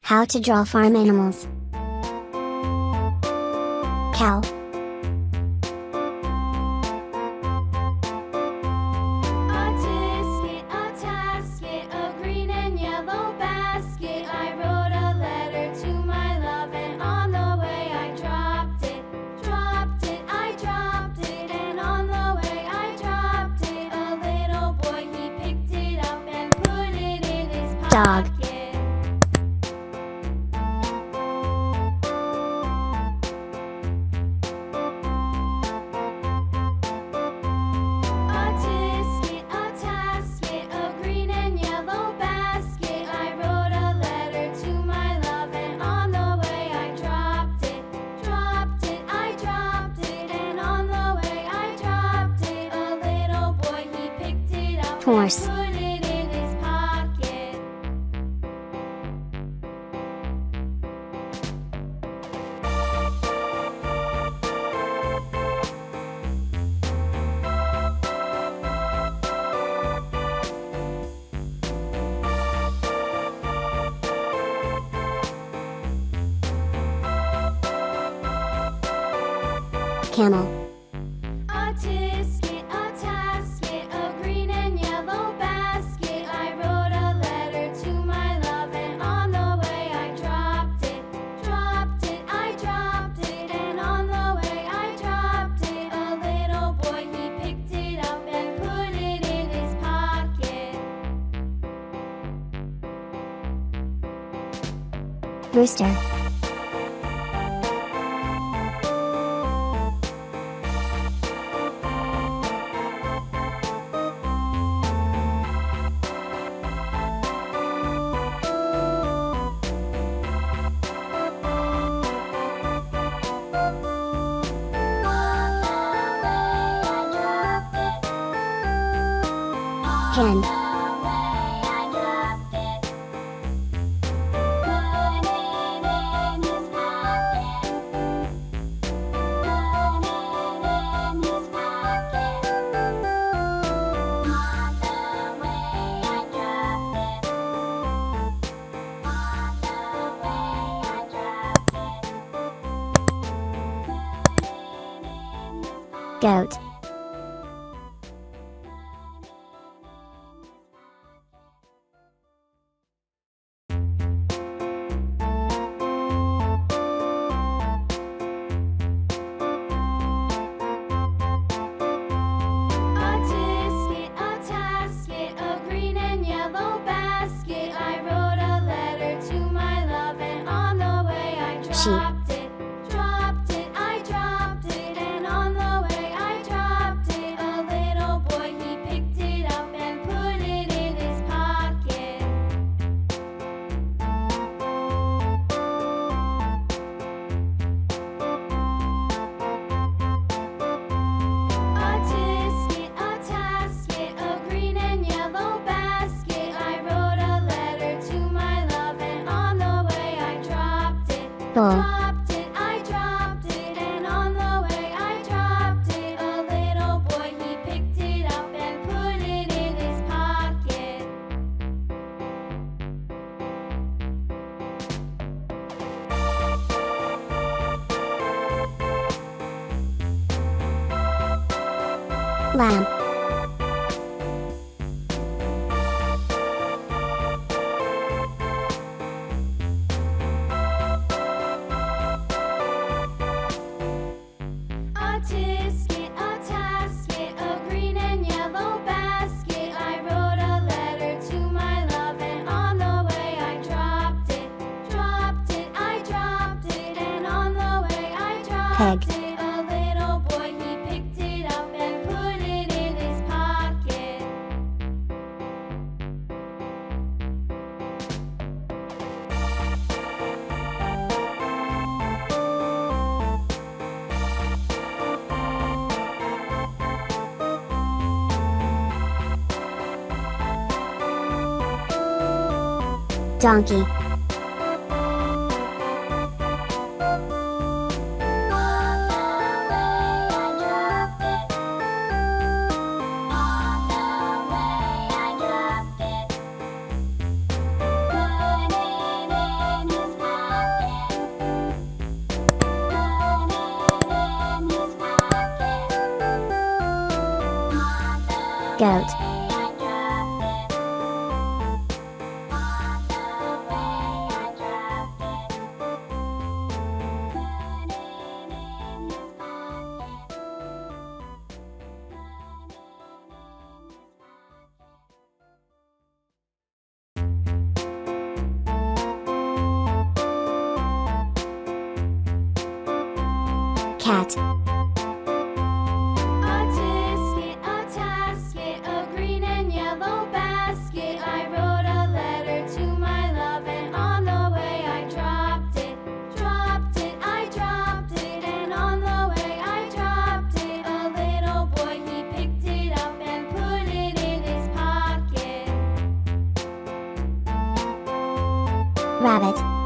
How to draw farm animals. Cow. A tasket, a green and yellow basket. I wrote a letter to my love, and on the way I dropped it. I dropped it, and on the way I dropped it. A little boy, he picked it up and put it in his pocket. Dog. Horse. Put it in his pocket. Camel. A tasket, a green and yellow basket. I wrote a letter to my love, and on the way I dropped it. I dropped it, and on the way I dropped it. A little boy, he picked it up and put it in his pocket. Rooster. Hen. Goat. Dropped it, I dropped it, and on the way I dropped it. A little boy, he picked it up and put it in his pocket. A tasket, a green and yellow basket. I wrote a letter to my love, and on the way I dropped it. I dropped it, and on the way I dropped it. A little boy, he picked it up and put it in his pocket. Lamb. A tasket, a green and yellow basket. I wrote a letter to my love, and on the way I dropped it. I dropped it, and on the way I dropped Pig. it. A little boy, he picked it up and put it in his pocket. Donkey. rabbit,